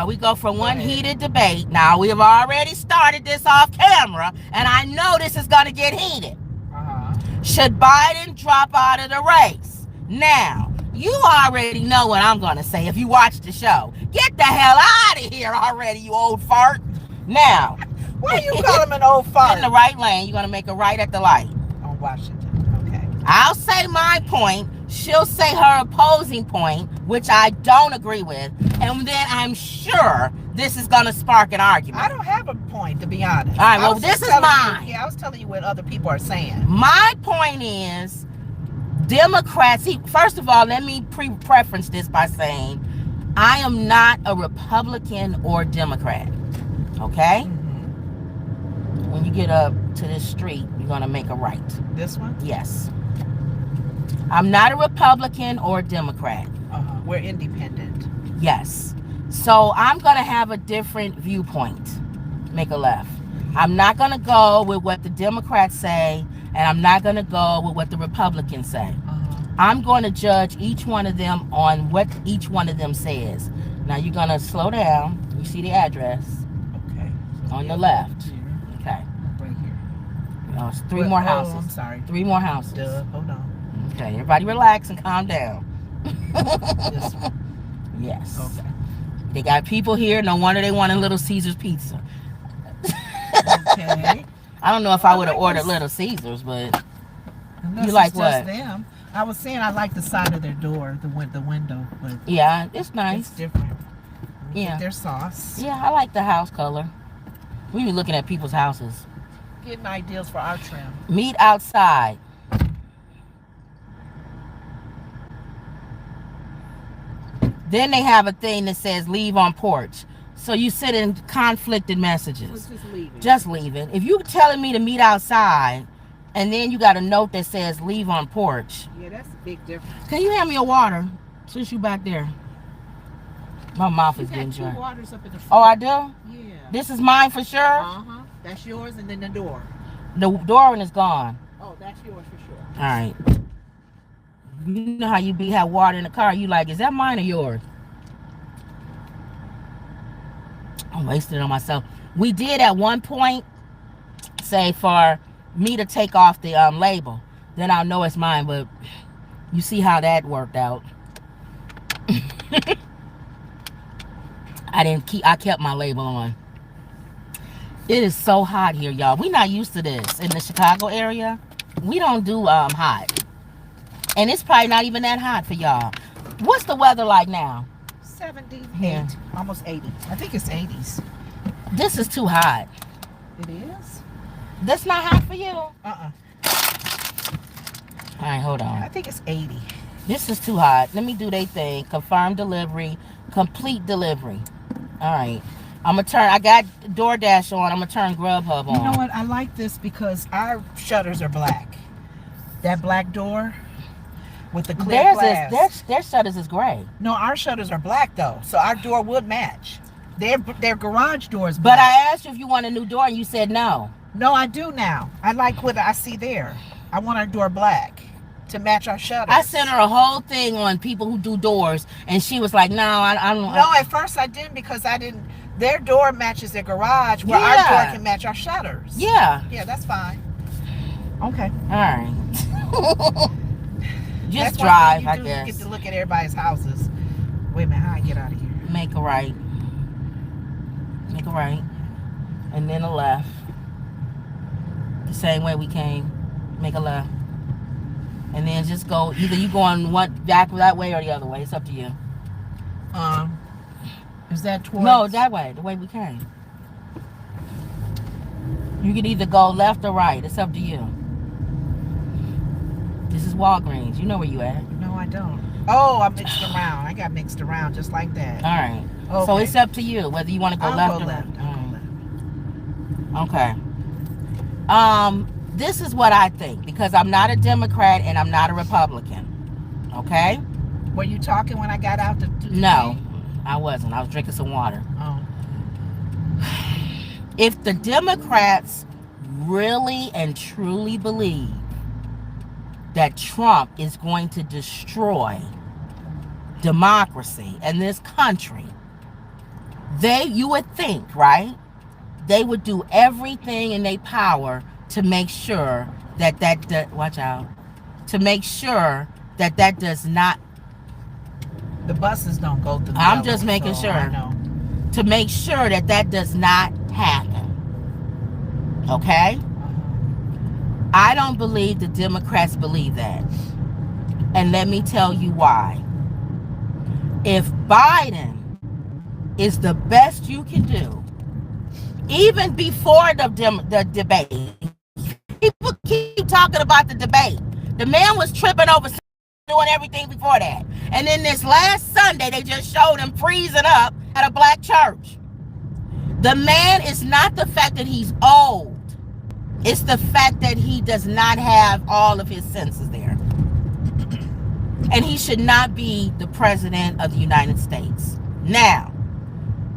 We go from one heated debate. Now, we have already started this off camera, and I know this is going to get heated. Should Biden drop out of the race? Now, you already know what I'm going to say if you watch the show. Get the hell out of here already, you old fart. Now. Why you call him an old fart? In the right lane. You're going to make a right at the light. On Washington. Okay. I'll say my point. She'll say her opposing point, which I don't agree with. And then I'm sure this is going to spark an argument. I don't have a point, to be honest. All right, well, this is mine. I was telling you what other people are saying. My point is, Democrats, first of all, let me preference this by saying, I am not a Republican or Democrat, okay? Mm-hmm. When you get up to this street, you're going to make a right. This one? Yes. I'm not a Republican or a Democrat. We're independent. Yes. So I'm going to have a different viewpoint. Make a left. I'm not going to go with what the Democrats say, and I'm not going to go with what the Republicans say. I'm going to judge each one of them on what each one of them says. Now you're going to slow down. You see the address. Okay. On the left. Okay. Right here. Oh, it's three more houses. I'm sorry. 3 more houses. Hold on. Okay, everybody relax and calm down. This one. Yes. Okay. They got people here. No wonder they wanted Little Caesars pizza. Okay. I don't know if I would have ordered Little Caesars, but unless you like it's what? Just them. I was saying I like the side of their door, the window, but yeah, it's nice. It's different. Yeah. Their sauce. Yeah, I like the house color. We be looking at people's houses. Getting ideas for our trim. Meet outside. Then they have a thing that says leave on porch. So you sit in conflicted messages. Just leaving. If you're telling me to meet outside, and then you got a note that says leave on porch. Yeah, that's a big difference. Can you hand me a water since you back there? My mouth is getting dry. Waters up in the front. Oh, I do? Yeah. This is mine for sure? Uh-huh. That's yours, and then the door. The door one is gone. Oh, that's yours for sure. All right. You know how you have water in the car. You like, is that mine or yours? I'm wasting it on myself. We did at one point say for me to take off the label. Then I'll know it's mine, but you see how that worked out. I kept my label on. It is so hot here, y'all. We're not used to this in the Chicago area. We don't do hot. And it's probably not even that hot for y'all. What's the weather like now? 78, Yeah. almost 80. I think it's 80s. This is too hot. It is? That's not hot for you. Uh-uh. All right, hold on. I think it's 80. This is too hot. Let me do their thing. Confirm delivery. Complete delivery. All right. I'm going to turn. I got DoorDash on. I'm going to turn Grubhub on. You know what? I like this because our shutters are black. That black door with the clear glass. Their shutters is gray. No, our shutters are black, though. So our door would match. Their garage doors black. But I asked you if you want a new door, and you said no. No, I do now. I like what I see there. I want our door black to match our shutters. I sent her a whole thing on people who do doors, and she was like, no, I don't. No, at first I didn't because I didn't. Their door matches their garage where our door can match our shutters. Yeah. Yeah, that's fine. Okay. All right. Just that's drive, I you guess. Get to look at everybody's houses. Wait a minute, how I get out of here? Make a right. Make a right. And then a left. The same way we came. Make a left. And then just go, either you going back that way or the other way. It's up to you. Is that towards? No, that way. The way we came. You can either go left or right. It's up to you. This is Walgreens. You know where you at. No, I don't. Oh, I mixed around. I got mixed around just like that. All right. Okay. So it's up to you whether you want to go left or left. Okay. This is what I think because I'm not a Democrat and I'm not a Republican. Okay? Were you talking when I got out to No, I wasn't. I was drinking some water. Oh. If the Democrats really and truly believe that Trump is going to destroy democracy in this country, you would think, right? They would do everything in their power to make sure watch out, to make sure that does not. The buses don't go through. I'm just making sure. I know. To make sure that does not happen. Okay? I don't believe the Democrats believe that. And let me tell you why. If Biden is the best you can do, even before the debate, people keep talking about the debate. The man was tripping over doing everything before that. And then this last Sunday, they just showed him freezing up at a black church. The man is not the fact that he's old. It's the fact that he does not have all of his senses there. And he should not be the president of the United States. Now,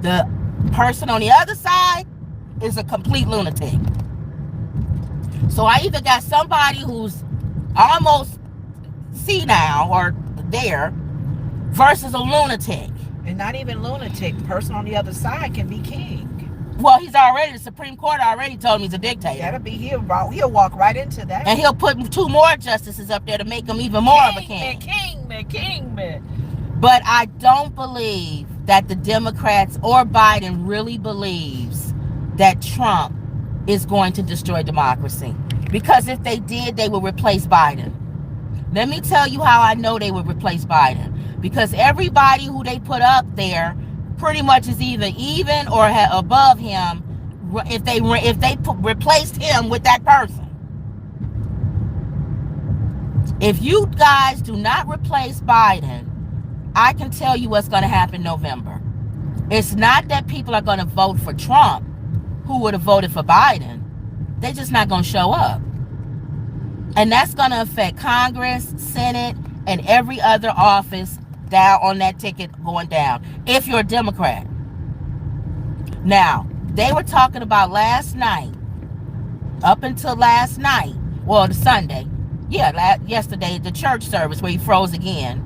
the person on the other side is a complete lunatic. So I either got somebody who's almost senile or there versus a lunatic. And not even lunatic. The person on the other side can be king. Well, the Supreme Court already told him he's a dictator. That'll be, he'll walk right into that. And he'll put 2 more justices up there to make him even more of a king. King. But I don't believe that the Democrats or Biden really believes that Trump is going to destroy democracy. Because if they did, they would replace Biden. Let me tell you how I know they would replace Biden. Because everybody who they put up there pretty much is either even or above him if they replaced him with that person. If you guys do not replace Biden, I can tell you what's going to happen in November. It's not that people are going to vote for Trump who would have voted for Biden. They're just not going to show up. And that's going to affect Congress, Senate, and every other office down on that ticket going down, if you're a Democrat. Now, they were talking about last night, up until last night, well, the Sunday, yesterday, the church service where he froze again.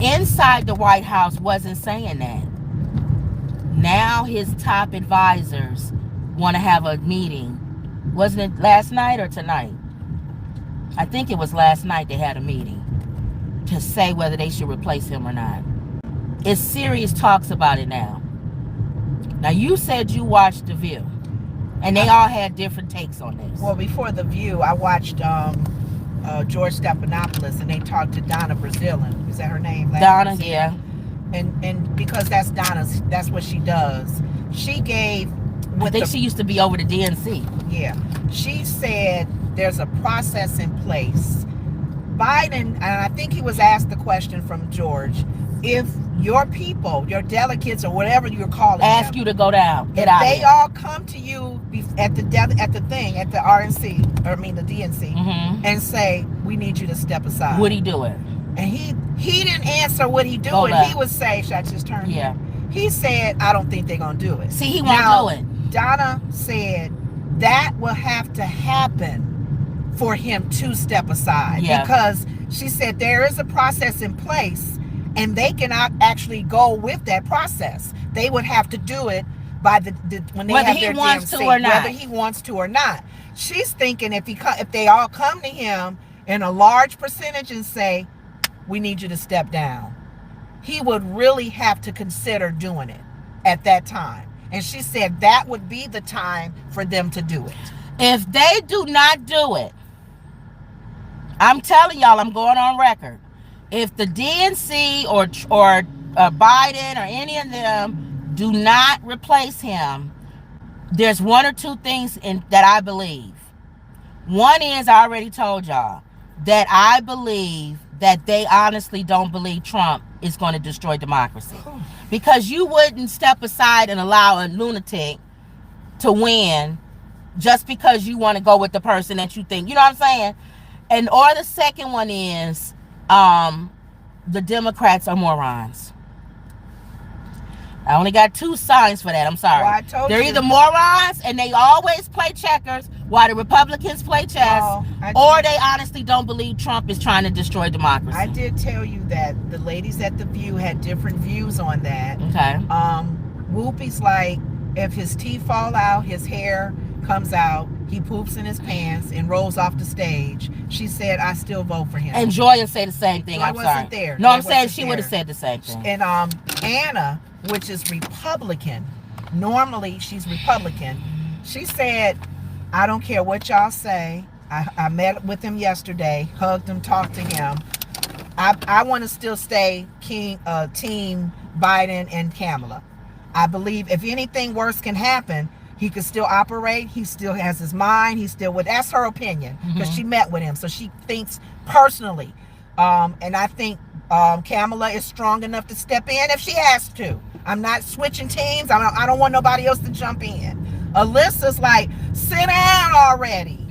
Inside the White House wasn't saying that. Now his top advisors want to have a meeting. Wasn't it last night or tonight? I think it was last night they had a meeting to say whether they should replace him or not. It's serious talks about it now. Now, you said you watched The View, and they all had different takes on this. Well, before The View, I watched George Stephanopoulos, and they talked to Donna Brazilian. Is that her name? Donna, yeah. And because that's what she does. She gave... I think she used to be over the DNC. Yeah. She said there's a process in place. Biden, and I think he was asked the question from George, if your people, your delegates, or whatever you're calling ask them, you to go down, if they all come to you at the RNC, or I mean the DNC, and say, we need you to step aside. Would he do it? And he didn't answer what he do, and he would say, should I just turn? Yeah. He said, I don't think they're gonna do it. See, he won't do it. Donna said that will have to happen for him to step aside, because she said there is a process in place and they cannot actually go with that process. They would have to do it by when they whether have their he wants DMC, to or not. whether he wants to or not. She's thinking if they all come to him in a large percentage and say, we need you to step down, he would really have to consider doing it at that time. And she said that would be the time for them to do it. If they do not do it, I'm telling y'all, I'm going on record. If the DNC or Biden or any of them do not replace him, there's 1 or 2 things that I believe. One is, I already told y'all, that I believe that they honestly don't believe Trump is going to destroy democracy. Because you wouldn't step aside and allow a lunatic to win just because you want to go with the person that you think. You know what I'm saying? Or the second one is the Democrats are morons. I only got 2 signs for that. I'm sorry. Well, I told They're you. either morons and they always play checkers, Why the Republicans play chess, Oh, or they honestly don't believe Trump is trying to destroy democracy. I did tell you that the ladies at The View had different views on that. Okay. Whoopi's like, if his teeth fall out, his hair comes out, he poops in his pants and rolls off the stage. She said, I still vote for him. And Joy say the same thing. Joy I'm wasn't sorry. there. No, Joy I'm saying wasn't she there. would have said the same thing. And Anna, which is Republican, normally she's Republican, she said, I don't care what y'all say. I met with him yesterday, hugged him, talked to him. I want to still stay team Biden and Kamala. I believe if anything worse can happen, he could still operate. He still has his mind. He still would. That's her opinion because she met with him. So she thinks personally. And I think Kamala is strong enough to step in if she has to. I'm not switching teams. I don't want nobody else to jump in. Alyssa's like, sit down already.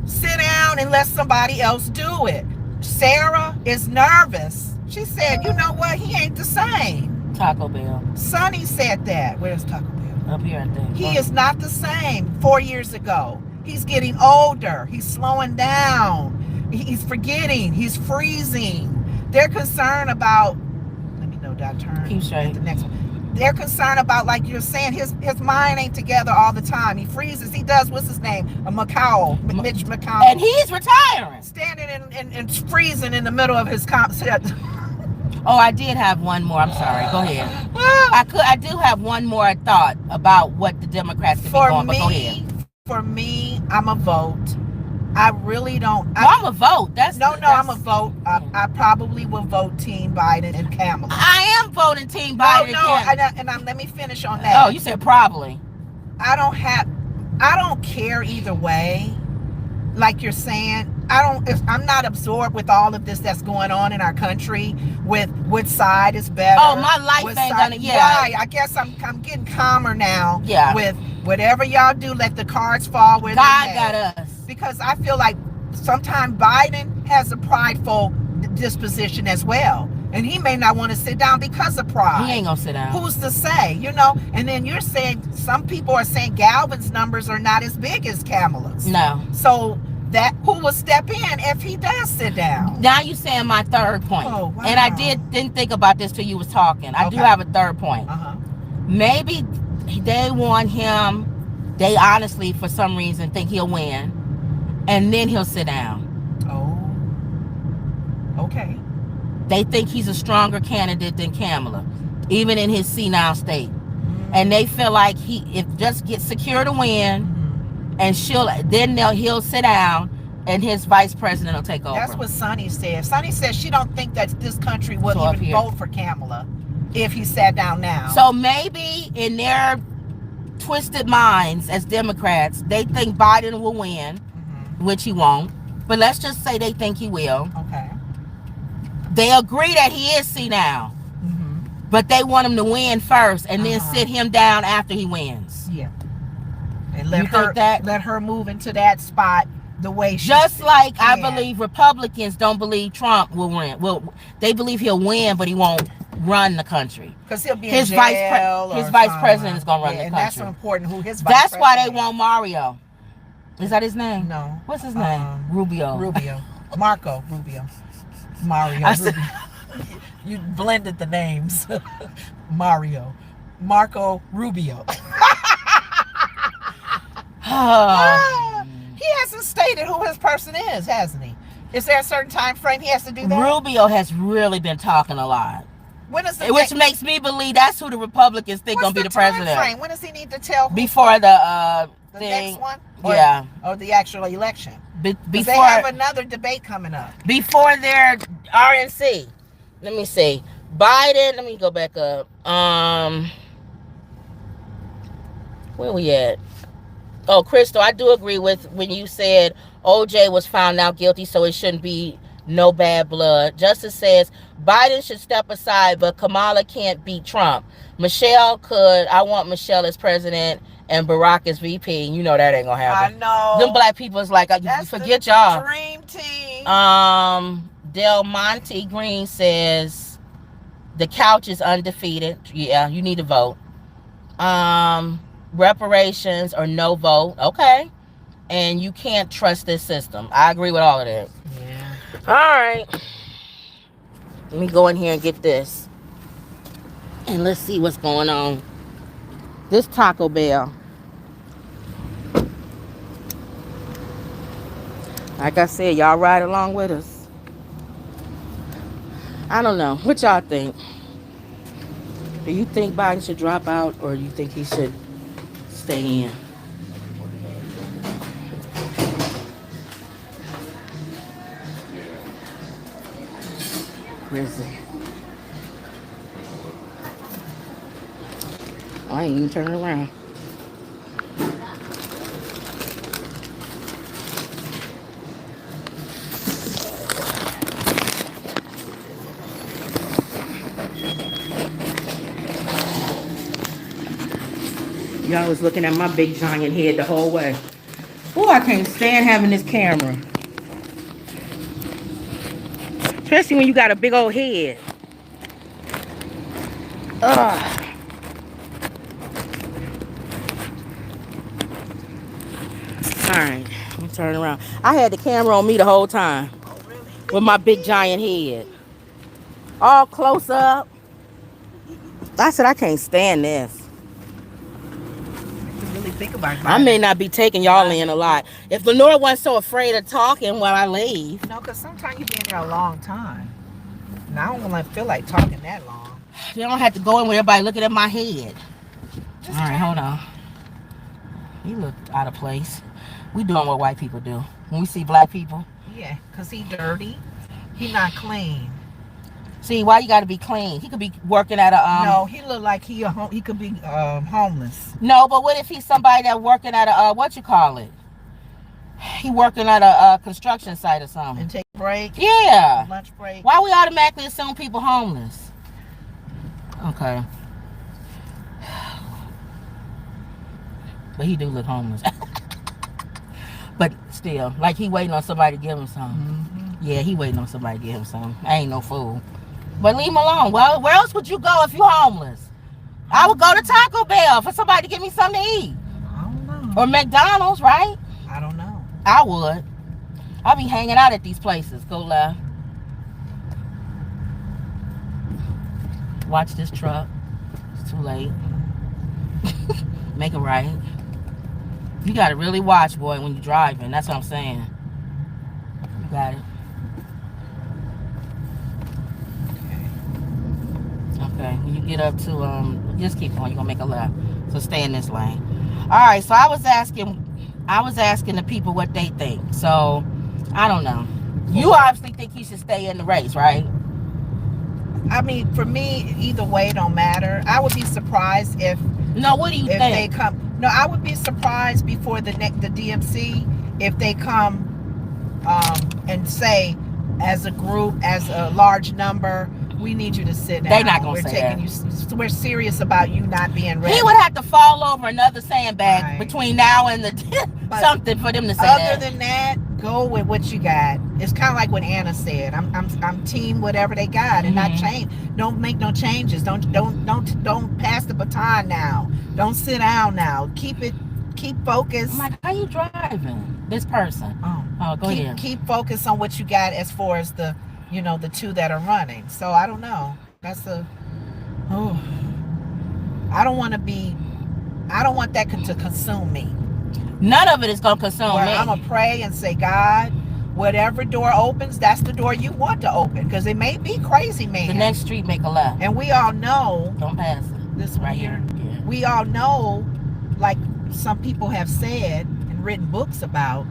Sit down and let somebody else do it. Sarah is nervous. She said, you know what? He ain't the same. Taco Bell. Sonny said that. Where's Taco Bell? Up here, I think. He is not the same 4 years ago. He's getting older. He's slowing down. He's forgetting. He's freezing. They're concerned about, let me know, did I turn? Keep straight. The next one. They're concerned about, like you're saying, his mind ain't together all the time. He freezes. He does, what's his name? Mitch McConnell. And he's retiring. Standing and freezing in the middle of his concert. Oh, I did have one more. I'm sorry. Go ahead. I do have one more thought about what the Democrats could be going, but go ahead. For me, I'm a vote. I really don't. I'm a vote. I'm a vote. I probably will vote Team Biden and Kamala. I am voting Team Biden and Kamala. Let me finish on that. Oh, you said probably. I don't care either way. Like you're saying, I'm not absorbed with all of this that's going on in our country with which side is better. Oh, my life ain't gonna, Right. I guess I'm getting calmer now. Yeah. With whatever y'all do, let the cards fall where God got us. Because I feel like sometimes Biden has a prideful disposition as well. And he may not want to sit down because of pride. He ain't gonna sit down. Who's to say, And then you're saying, some people are saying Galvin's numbers are not as big as Kamala's. No. So who will step in if he does sit down? Now you're saying my third point. Oh, wow. And I didn't think about this till you was talking. I do have a third point. Maybe they want him, they honestly, for some reason, think he'll win. And then he'll sit down. Oh. Okay. They think he's a stronger candidate than Kamala, even in his senile state. And they feel like if just get secure to win, and he'll sit down, and his vice president will take over. That's what Sonny said. Sonny said she don't think that this country would even vote for Kamala if he sat down now. So maybe in their twisted minds as Democrats, they think Biden will win, which he won't. But let's just say they think he will. Okay. They agree that he is senile, but they want him to win first and then sit him down after he wins. Yeah. And let her move into that spot the way she just like can. I believe Republicans don't believe Trump will win. Well, they believe he'll win, but he won't run the country because he'll be his in jail. His vice president is going to run the country. And that's so important. Who his vice That's president why they want Mario. Is that his name? No. What's his name? Rubio. Marco Rubio. Mario. Rubio. You blended the names. Marco Rubio. He hasn't stated who his person is, hasn't he? Is there a certain time frame he has to do that? Rubio has really been talking a lot. Which makes me believe that's who the Republicans think gonna be the president. Frame? When does he need to tell? Before the thing. Next one? Or the actual election? Because they have another debate coming up. Before their RNC. Let me see. Biden. Let me go back up. Where we at? Oh, Crystal, I do agree with when you said OJ was found now guilty, so it shouldn't be no bad blood. Justice says Biden should step aside, but Kamala can't beat Trump. Michelle could. I want Michelle as president and Barack as VP. You know that ain't gonna happen. I know. Them black people is like, forget y'all. Dream team. Del Monte Green says the couch is undefeated. Yeah, you need to vote. Reparations or no vote. Okay. and you can't trust this system. I agree with all of that. Yeah. All right. Let me go in here and get this. And let's see what's going on. This Taco Bell. Like I said, y'all ride along with us. I don't know. What y'all think? Do you think Biden should drop out, or do you think he should stay in? Where is he? Oh, I ain't even turning around. Y'all was looking at my big giant head the whole way. Oh, I can't stand having this camera. Especially when you got a big old head. Ugh. Alright, let me turn around. I had the camera on me the whole time. Oh, really? With my big giant head. All close up. I said I can't stand this. Really think about it. I may not be taking y'all in a lot. If Lenore wasn't so afraid of talking when I leave. No, because sometimes you be in there a long time. And I don't want to feel like talking that long. You don't have to go in with everybody looking at my head. Just all right, hold on. He looked out of place. We doing what white people do. When we see black people. Yeah, because he dirty. He not clean. See, why you got to be clean? He could be working at a... No, he look like he could be homeless. No, but what if he's somebody that working at a... what you call it? He working at a construction site or something. And take a break? Yeah. Lunch break? Why we automatically assume people homeless? Okay. But he do look homeless. But still, like he waiting on somebody to give him something. Mm-hmm. Yeah, he waiting on somebody to give him something. I ain't no fool. But leave him alone. Well, where else would you go if you homeless? I would go to Taco Bell for somebody to give me something to eat. I don't know. Or McDonald's, right? I don't know. I would. I'll be hanging out at these places. Go left. Watch this truck. It's too late. Make it right. You gotta really watch, boy, when you're driving. That's what I'm saying. You got it. Okay, when you get up to just keep going, you're gonna make a left. So stay in this lane. Alright, so I was asking the people what they think. So I don't know. You obviously think he should stay in the race, right? I mean, for me, either way don't matter. I would be surprised if No, what do you think? they come. No, I would be surprised before the DMC if they come and say, as a group, as a large number, we need you to sit down. They're not gonna say that. We're serious about you not being ready. He would have to fall over another sandbag Right. between now and the something for them to say that. Other than that, go with what you got. It's kind of like what Anna said. I'm team whatever they got and not change. Don't make no changes. Don't pass the baton now. Don't sit down now. Keep focused. I'm like, how you driving? This person. Oh, go ahead. Keep focused on what you got as far as the two that are running. So I don't know. I don't want that to consume me. None of it is gonna consume me. I'm gonna pray and say, God, whatever door opens, that's the door you want to open, because it may be crazy, man. The next street, make a left. And we all know. Don't pass it. This one right here. Yeah. We all know, like some people have said and written books about,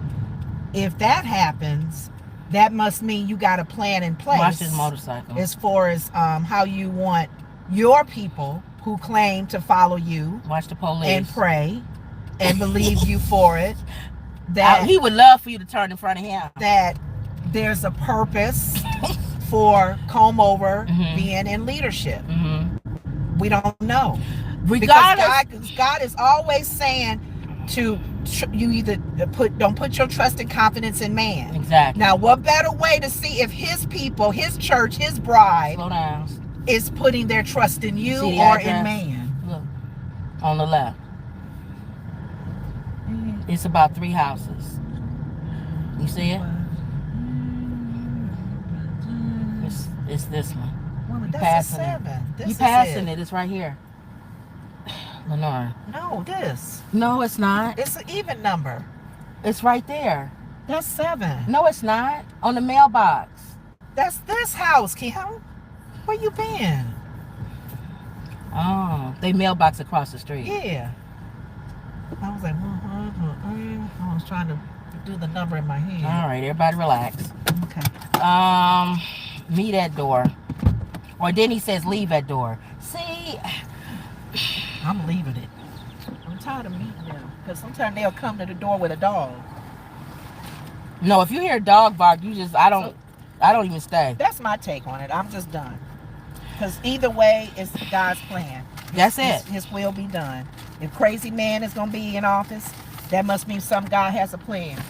if that happens, that must mean you got a plan in place. Watch this motorcycle. As far as how you want your people who claim to follow you. Watch the police. And pray and believe you for it. That he would love for you to turn in front of him. That there's a purpose for comb over being in leadership. We don't know. Regardless, because God is always saying to you either don't put your trust and confidence in man. Exactly. Now, what better way to see if his people, his church, his bride, slow down, is putting their trust in you or address? in man? Look, on the left. It's about 3 houses. You see it? It's this one. Well, You that's a passing 7. it. You passing it. It's right here. Lenore. No, this. No, it's not. It's an even number. It's right there. That's 7. No, it's not. On the mailbox. That's this house, Kim. Where you been? Oh, they mailbox across the street. Yeah. I was like, I was trying to do the number in my head. All right, everybody relax. Okay. Meet at door. Or then he says leave at door. See, I'm leaving it. I'm tired of meeting them. Because sometimes they'll come to the door with a dog. no, if you hear a dog bark, you just, I don't even stay. That's my take on it. I'm just done. Because either way, it's God's plan. That's it. His will be done. If crazy man is going to be in office, that must mean some God has a plan.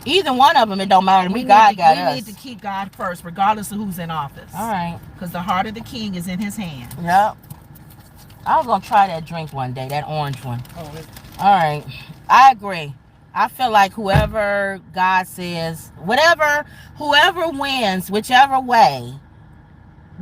Either one of them, it don't matter to me. God got us. We need to keep God first, regardless of who's in office. All right. Because the heart of the king is in his hand. Yep. I was going to try that drink one day, that orange one. Oh, all right. I agree. I feel like whoever God says, whoever wins, whichever way,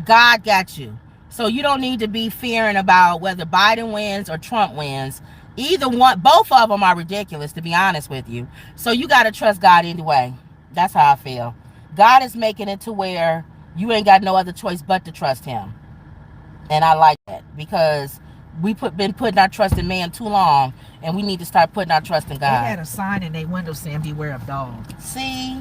God got you. So you don't need to be fearing about whether Biden wins or Trump wins. Either one, both of them are ridiculous, to be honest with you. So you got to trust God anyway. That's how I feel. God is making it to where you ain't got no other choice but to trust him. And I like that because we been putting our trust in man too long, and we need to start putting our trust in God. They had a sign in their window saying beware of dogs. See?